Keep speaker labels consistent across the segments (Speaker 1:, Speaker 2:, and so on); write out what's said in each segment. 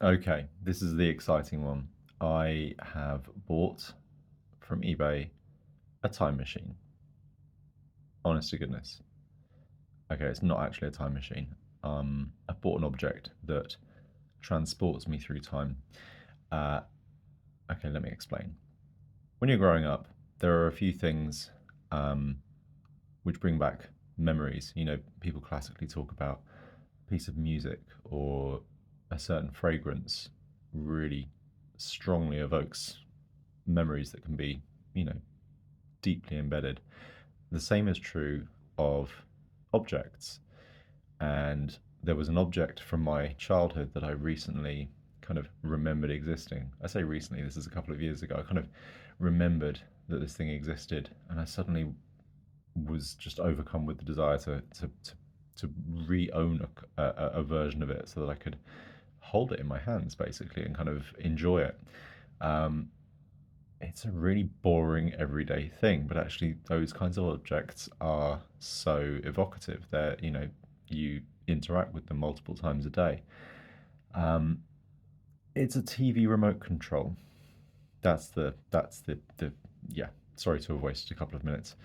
Speaker 1: Okay, this is the exciting one. I have bought from eBay a time machine. Honest to goodness. Okay, it's not actually a time machine. I bought an object that transports me through time. Uh, okay, let me explain. When you're growing up, there are a few things um, which bring back memories. You know, people classically talk about a piece of music or a certain fragrance really strongly evokes memories that can be, you know, deeply embedded. The same is true of objects. And there was an object from my childhood that I recently kind of remembered existing. I say recently, this is a couple of years ago. I kind of remembered that this thing existed, and I suddenly was just overcome with the desire to re-own a version of it so that I could hold it in my hands basically and kind of enjoy it. Um, it's a really boring everyday thing, but actually those kinds of objects are so evocative. They're, you know, you interact with them multiple times a day. Um, it's a TV remote control. That's the yeah. Sorry to have wasted a couple of minutes.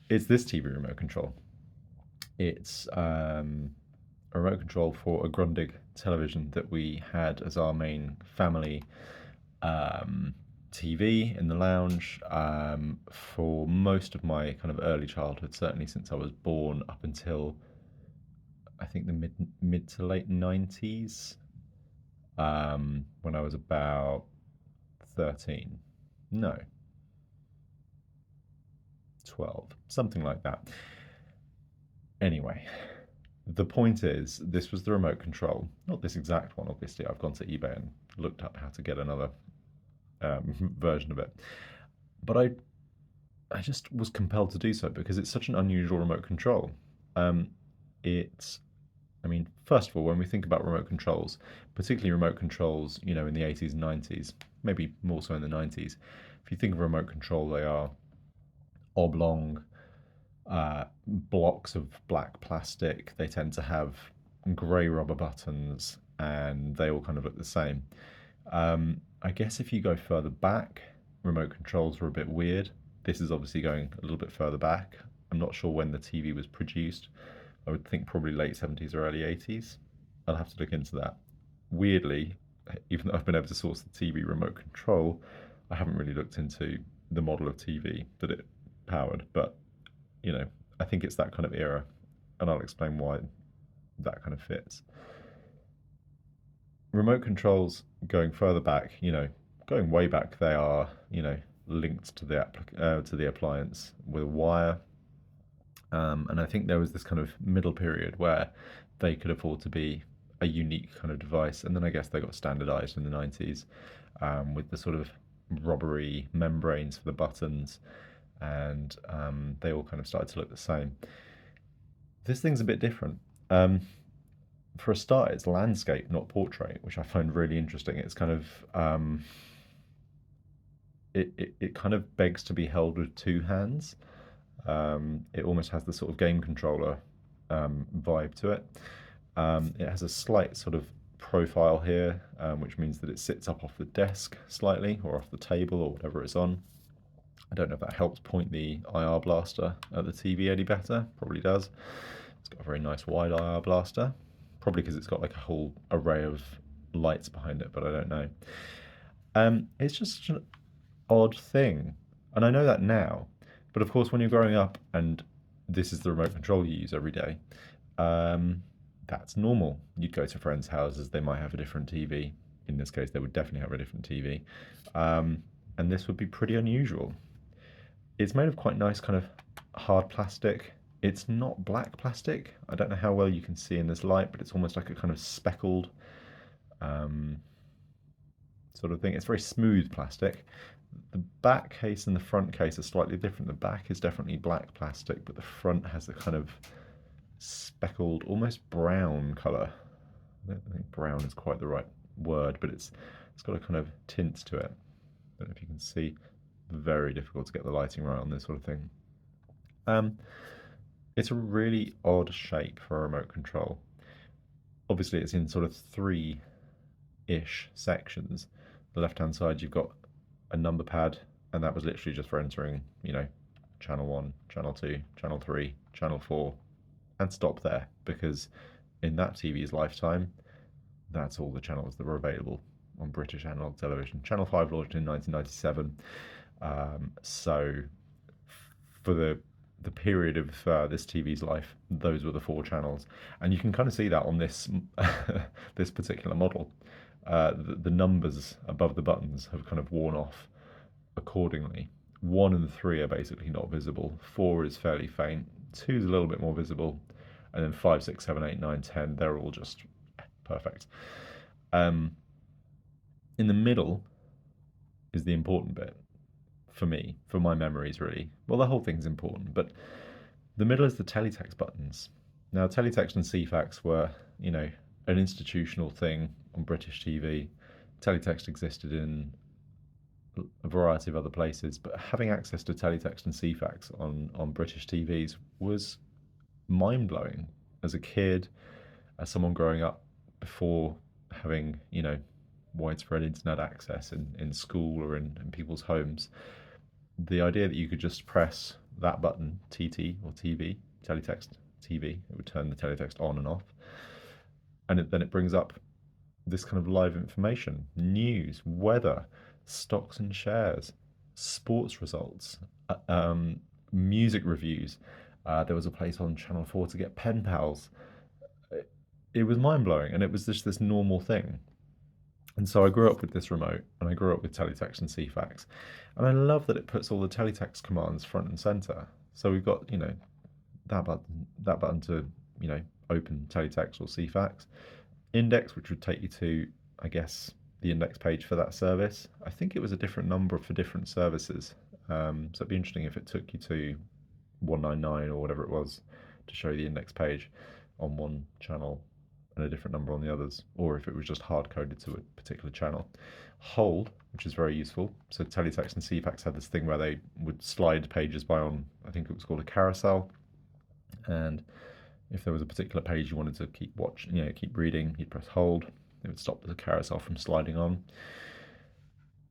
Speaker 1: It's this TV remote control. It's a remote control for a Grundig television that we had as our main family um, TV in the lounge for most of my kind of early childhood, certainly since I was born up until I think the mid to late 90s, when I was about 13. No, 12, something like that. Anyway, the point is, this was the remote control. Not this exact one, obviously. I've gone to eBay and looked up how to get another version of it. But I just was compelled to do so because it's such an unusual remote control. Um, it's, I mean, first of all, when we think about remote controls, particularly remote controls, you know, in the 80s and 90s, maybe more so in the 90s, if you think of remote control, they are oblong blocks of black plastic. They tend to have grey rubber buttons and they all kind of look the same. I guess if you go further back, remote controls were a bit weird. This is obviously going a little bit further back. I'm not sure when the TV was produced. I would think probably late 70s or early 80s. I'll have to look into that. Weirdly, even though I've been able to source the TV remote control, I haven't really looked into the model of TV that it powered. But, you know, I think it's that kind of era, and I'll explain why that kind of fits. Remote controls going further back, you know, going way back, they are, you know, linked to the appliance with a wire. And I think there was this kind of middle period where they could afford to be a unique kind of device, and then I guess they got standardized in the 90s with the sort of rubbery membranes for the buttons, and they all kind of started to look the same. This thing's a bit different. Um, for a start, it's landscape, not portrait, which I find really interesting. It's kind of it kind of begs to be held with two hands. It almost has the sort of game controller vibe to it. It has a slight sort of profile here, which means that it sits up off the desk slightly or off the table or whatever it's on. I don't know if that helps point the IR blaster at the TV any better. Probably does. It's got a very nice wide IR blaster. Probably because it's got like a whole array of lights behind it, but I don't know. It's just an odd thing. And I know that now. But of course, when you're growing up and this is the remote control you use every day, um, that's normal. You'd go to friends' houses, they might have a different TV. In this case, they would definitely have a different TV. And this would be pretty unusual. It's made of quite nice, kind of hard plastic. It's not black plastic. I don't know how well you can see in this light, but it's almost like a kind of speckled um, sort of thing. It's very smooth plastic. The back case and the front case are slightly different. The back is definitely black plastic, but the front has a kind of speckled, almost brown colour. I don't think brown is quite the right word, but it's got a kind of tint to it. I don't know if you can see. Very difficult to get the lighting right on this sort of thing. Um, it's a really odd shape for a remote control. Obviously, it's in sort of three ish sections. The left-hand side, you've got a number pad, and that was literally just for entering, channel 1, channel 2, channel 3, channel 4, and stop there, because in that TV's lifetime, that's all the channels that were available on British analog television. Channel 5 launched in 1997, so for the period of this TV's life, those were the 4 channels, and you can kind of see that on this this particular model. The numbers above the buttons have kind of worn off accordingly. 1 and 3 are basically not visible. 4 is fairly faint. 2 is a little bit more visible, and then 5, 6, 7, 8, 9, 10. They're all just perfect. In the middle is the important bit for me, for my memories, really. Well, the whole thing's important, but the middle is the teletext buttons. Now, teletext and CFAX were, an institutional thing on British TV. Teletext existed in a variety of other places, but having access to teletext and CFAX on British TVs was mind-blowing. As a kid, as someone growing up before having, widespread internet access in school or in people's homes, the idea that you could just press that button, TT or TV, teletext TV, it would turn the teletext on and off, and then it brings up this kind of live information, news, weather, stocks and shares, sports results, music reviews. There was a place on Channel 4 to get pen pals. It was mind-blowing, and it was just this normal thing. And so I grew up with this remote, and I grew up with teletext and CFAX, and I love that it puts all the teletext commands front and center. So we've got, that button to, open teletext or CFAX, index, which would take you to, I guess, the index page for that service. I think it was a different number for different services. So it'd be interesting if it took you to 199 or whatever it was to show the index page on one channel and a different number on the others, or if it was just hard coded to a particular channel. Hold, which is very useful. So teletext and CFAX had this thing where they would slide pages by on, I think it was called a carousel, and if there was a particular page you wanted to keep watching, keep reading, you'd press hold. It would stop the carousel from sliding on.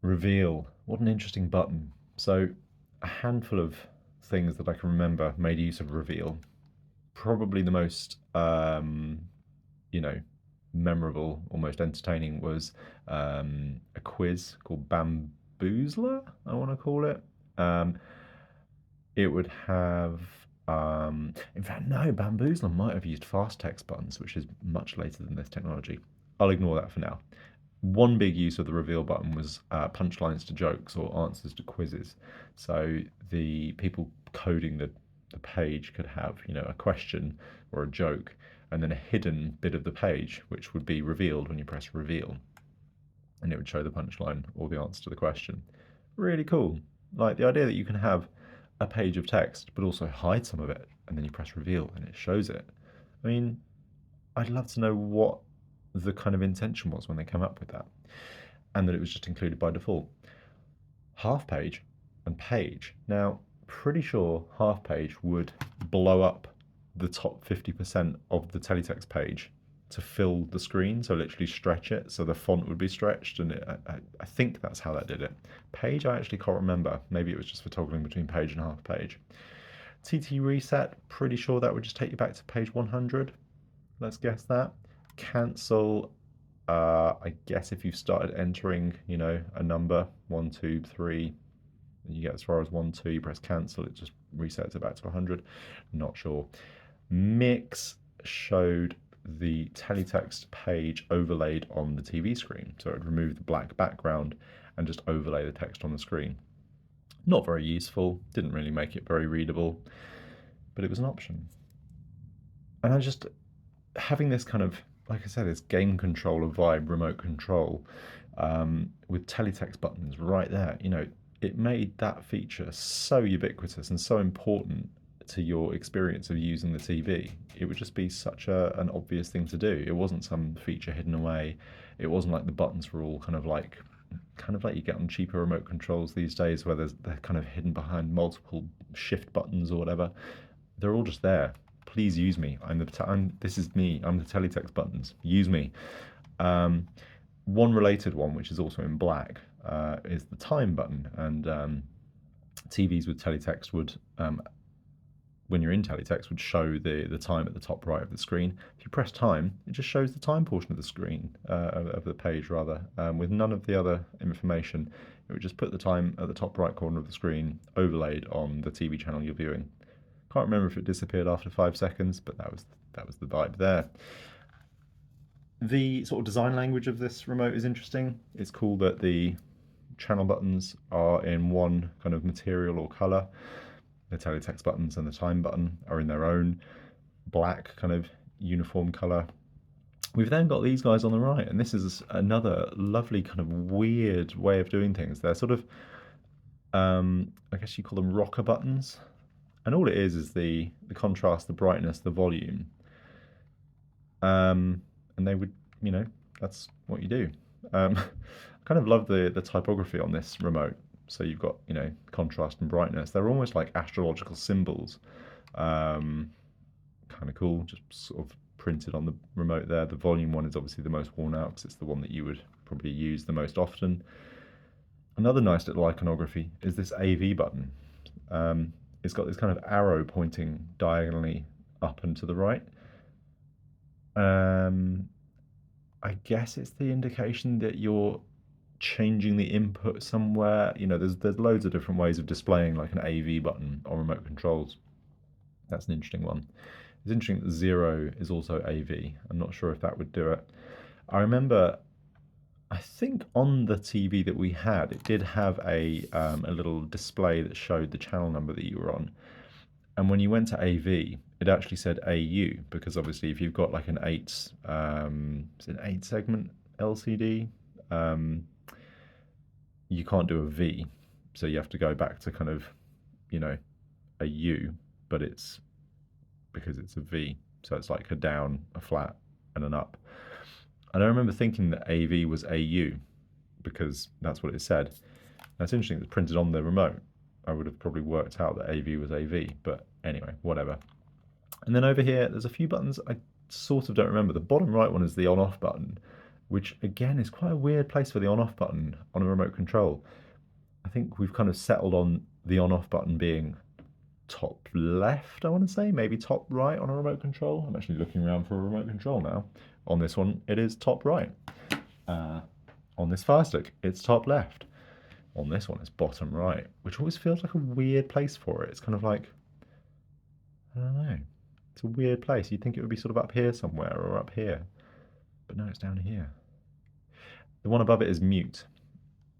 Speaker 1: Reveal, what an interesting button. So a handful of things that I can remember made use of reveal. Probably the most memorable, almost entertaining was a quiz called Bamboozler, I want to call it. It would have, in fact, no, Bamboozler might have used fast text buttons, which is much later than this technology. I'll ignore that for now. One big use of the reveal button was punchlines to jokes or answers to quizzes. So the people coding the page could have, a question or a joke, and then a hidden bit of the page, which would be revealed when you press reveal. And it would show the punchline or the answer to the question. Really cool. Like the idea that you can have a page of text, but also hide some of it, and then you press reveal and it shows it. I mean, I'd love to know what the kind of intention was when they came up with that, and that it was just included by default. Half page and page. Now, pretty sure half page would blow up the top 50% of the teletext page to fill the screen, so literally stretch it, so the font would be stretched, and I think that's how that did it. Page, I actually can't remember. Maybe it was just for toggling between page and half page. TT reset, pretty sure that would just take you back to page 100. Let's guess that. Cancel, I guess if you've started entering, a number, 1, 2, 3, and you get as far as 1, 2, you press cancel, it just resets it back to 100. Not sure. Mix showed the teletext page overlaid on the TV screen. So it would remove the black background and just overlay the text on the screen. Not very useful, didn't really make it very readable, but it was an option. And I just, having this kind of, like I said, this game controller vibe, remote control, with teletext buttons right there, it made that feature so ubiquitous and so important to your experience of using the TV. It would just be such an obvious thing to do. It wasn't some feature hidden away. It wasn't like the buttons were all kind of like you get on cheaper remote controls these days, where they're kind of hidden behind multiple shift buttons or whatever. They're all just there. Please use me. This is me. I'm the teletext buttons. Use me. One related one, which is also in black, is the time button. And TVs with teletext would, when you're in teletext, would show the time at the top right of the screen. If you press time, it just shows the time portion of the screen, of the page rather, with none of the other information. It would just put the time at the top right corner of the screen, overlaid on the TV channel you're viewing. Can't remember if it disappeared after 5 seconds, but that was the vibe there. The sort of design language of this remote is interesting. It's cool that the channel buttons are in one kind of material or color. The teletext buttons and the time button are in their own black kind of uniform color. We've then got these guys on the right, and this is another lovely kind of weird way of doing things. They're sort of, I guess you call them rocker buttons, and all it is the contrast, the brightness, the volume. And they would, that's what you do. I kind of love the typography on this remote. So you've got, contrast and brightness. They're almost like astrological symbols. Kind of cool, just sort of printed on the remote there. The volume one is obviously the most worn out because it's the one that you would probably use the most often. Another nice little iconography is this AV button. It's got this kind of arrow pointing diagonally up and to the right. I guess it's the indication that you're changing the input somewhere. There's loads of different ways of displaying like an AV button on remote controls. That's an interesting one. It's interesting that 0 is also AV. I'm not sure if that would do it. I remember, I think on the TV that we had, it did have a little display that showed the channel number that you were on. And when you went to AV, it actually said AU, because obviously if you've got like an 8 segment LCD, you can't do a V. So you have to go back to kind of, a U, but it's because it's a V. So it's like a down, a flat, and an up. And I remember thinking that AV was AU because that's what it said. That's interesting, it's printed on the remote. I would have probably worked out that AV was AV, but anyway, whatever. And then over here, there's a few buttons I sort of don't remember. The bottom right one is the on-off button, which again is quite a weird place for the on-off button on a remote control. I think we've kind of settled on the on-off button being top left, I want to say, maybe top right on a remote control. I'm actually looking around for a remote control now. On this one, it is top right. On this Fire Stick, it's top left. On this one, it's bottom right, which always feels like a weird place for it. It's kind of like, I don't know. It's a weird place. You'd think it would be sort of up here somewhere or up here, but no, it's down here. The one above it is mute.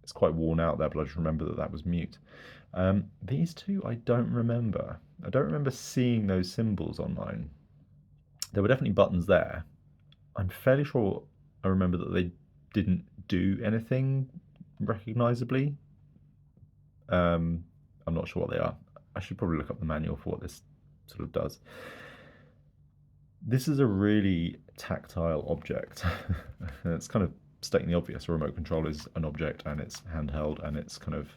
Speaker 1: It's quite worn out there, but I just remember that was mute. These two I don't remember. I don't remember seeing those symbols online. There were definitely buttons there. I'm fairly sure I remember that they didn't do anything recognizably. I'm not sure what they are. I should probably look up the manual for what this sort of does. This is a really tactile object. It's kind of stating the obvious. A remote control is an object and it's handheld and it's kind of,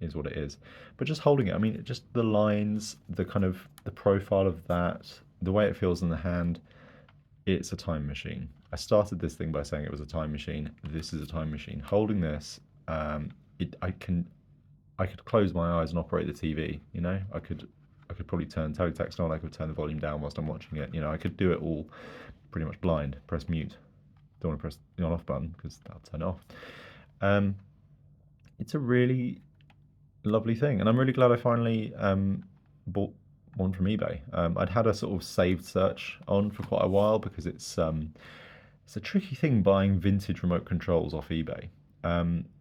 Speaker 1: is what it is. But just holding it, I mean, just the lines, the kind of the profile of that, the way it feels in the hand, it's a time machine. I started this thing by saying it was a time machine. This is a time machine. Holding this, I could close my eyes and operate the TV. I could probably turn teletext on. I could turn the volume down whilst I'm watching it. I could do it all pretty much blind. Press mute. Don't want to press the on/off button because that'll turn it off. It's a really lovely thing, and I'm really glad I finally bought one from eBay. I'd had a sort of saved search on for quite a while because it's a tricky thing buying vintage remote controls off eBay.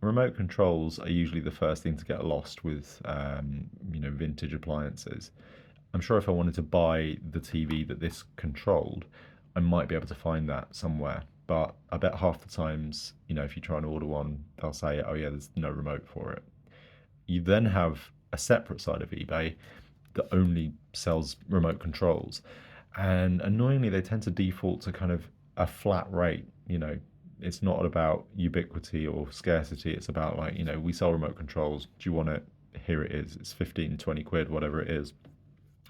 Speaker 1: Remote controls are usually the first thing to get lost with vintage appliances. I'm sure if I wanted to buy the TV that this controlled, I might be able to find that somewhere. But I bet half the times, if you try and order one, they'll say, oh yeah, there's no remote for it. You then have a separate side of eBay that only sells remote controls. And annoyingly, they tend to default to kind of a flat rate. It's not about ubiquity or scarcity. It's about like, we sell remote controls. Do you want it? Here it is. It's 15, 20 quid, whatever it is.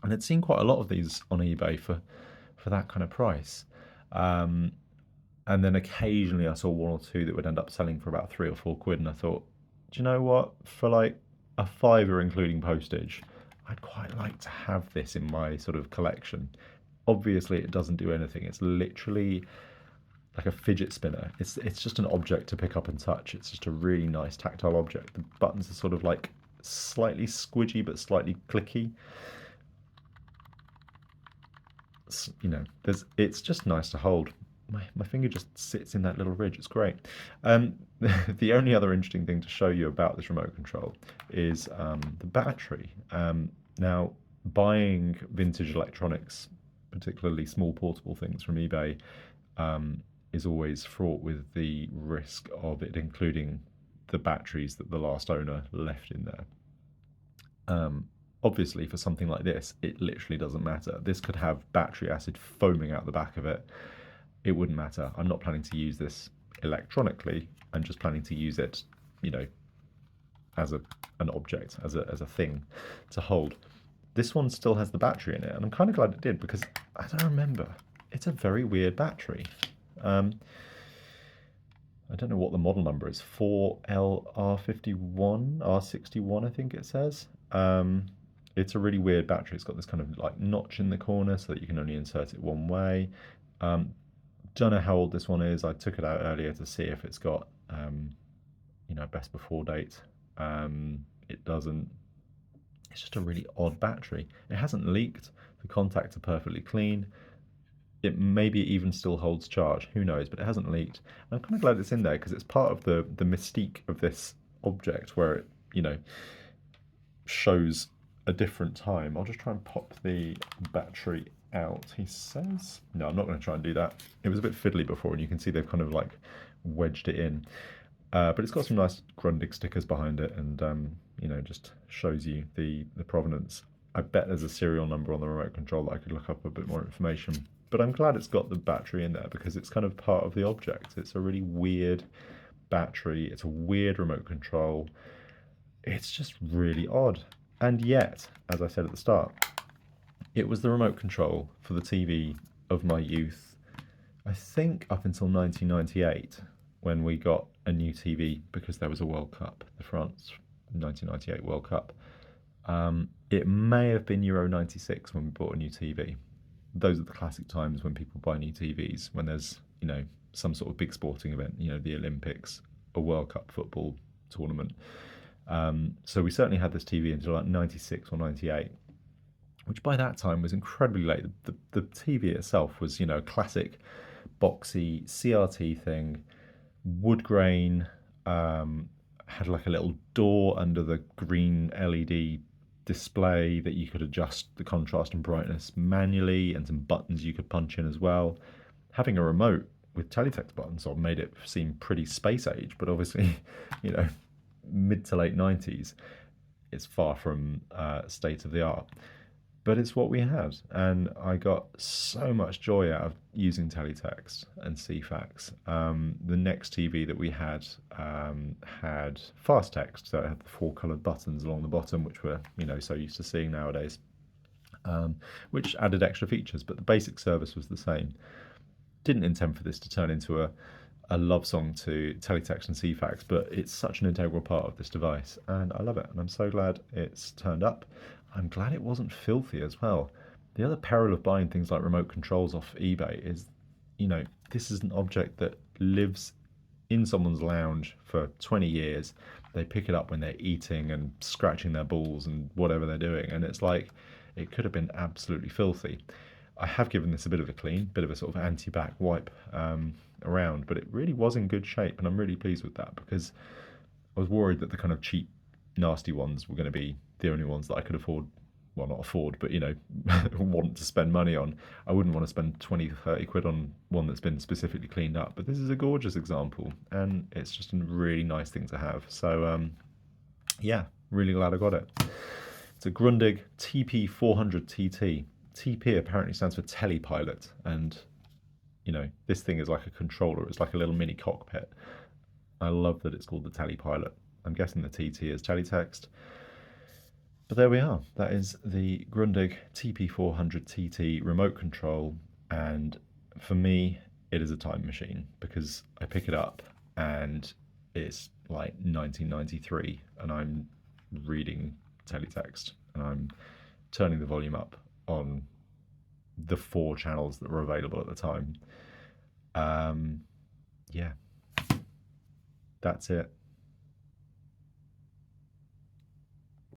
Speaker 1: And I'd seen quite a lot of these on eBay for that kind of price. And then occasionally I saw one or two that would end up selling for about 3 or 4 quid, and I thought, do you know what? For like a fiver including postage, I'd quite like to have this in my sort of collection. Obviously, it doesn't do anything. It's literally like a fidget spinner. It's just an object to pick up and touch. It's just a really nice tactile object. The buttons are sort of like slightly squidgy but slightly clicky. You know, it's just nice to hold. My finger just sits in that little ridge. It's great. Um, the only other interesting thing to show you about this remote control is the battery. Now, buying vintage electronics, particularly small portable things from eBay, is always fraught with the risk of it including the batteries that the last owner left in there. Obviously, for something like this, it literally doesn't matter. This could have battery acid foaming out the back of it. It wouldn't matter. I'm not planning to use this electronically. I'm just planning to use it, you know, as an object, as a thing to hold. This one still has the battery in it, and I'm kind of glad it did because I don't remember. It's a very weird battery. I don't know what the model number is. 4LR51, R61, I think it says. It's a really weird battery. It's got this kind of like notch in the corner so that you can only insert it one way. Don't know how old this one is. I took it out earlier to see if it's got, you know, best before date. It doesn't. It's just a really odd battery. It hasn't leaked. The contacts are perfectly clean. It maybe even still holds charge. Who knows? But it hasn't leaked. And I'm kind of glad it's in there because it's part of the mystique of this object where it, you know, shows a different time. I'll just try and pop the battery out. He says, no, I'm not going to try and do that. It was a bit fiddly before, and you can see they've kind of like wedged it in. But it's got some nice Grundig stickers behind it, and you know, just shows you the provenance. I bet there's a serial number on the remote control that I could look up a bit more information. But I'm glad it's got the battery in there because it's kind of part of the object. It's a really weird battery. It's a weird remote control. It's just really odd. And yet, as I said at the start, it was the remote control for the TV of my youth, I think up until 1998, when we got a new TV because there was a World Cup, the France 1998 World Cup. It may have been Euro 96 when we bought a new TV. Those are the classic times when people buy new TVs, when there's, you know, some sort of big sporting event, you know, the Olympics, a World Cup football tournament. So we certainly had this TV until like 96 or 98, which by that time was incredibly late. The TV itself was, you know, a classic boxy CRT thing, wood grain, had like a little door under the green LED display that you could adjust the contrast and brightness manually, and some buttons you could punch in as well. Having a remote with teletext buttons on made it seem pretty space age, but obviously, you know, mid to late 90s, it's far from state of the art. But it's what we had, and I got so much joy out of using teletext and CFAX. The next TV that we had had fast text, so it had the 4 coloured buttons along the bottom, which we're, you know, so used to seeing nowadays, which added extra features, but the basic service was the same. Didn't intend for this to turn into a love song to teletext and CFAX, but it's such an integral part of this device, and I love it, and I'm so glad it's turned up. I'm glad it wasn't filthy as well. The other peril of buying things like remote controls off eBay is, you know, this is an object that lives in someone's lounge for 20 years. They pick it up when they're eating and scratching their balls and whatever they're doing, and it's like, it could have been absolutely filthy. I have given this a bit of a clean, bit of a sort of anti-back wipe around, but it really was in good shape, and I'm really pleased with that because I was worried that the kind of cheap, nasty ones were going to be the only ones that I could afford. Well, not afford, but, you know, want to spend money on. I wouldn't want to spend 20, 30 quid on one that's been specifically cleaned up, but this is a gorgeous example, and it's just a really nice thing to have. So, yeah, really glad I got it. It's a Grundig TP 400TT. TP apparently stands for Telepilot, and, you know, this thing is like a controller. It's like a little mini cockpit. I love that it's called the Telepilot. I'm guessing the TT is teletext. But there we are. That is the Grundig TP400TT remote control, and for me, it is a time machine, because I pick it up and it's like 1993 and I'm reading teletext and I'm turning the volume up on the 4 channels that were available at the time. Yeah, that's it.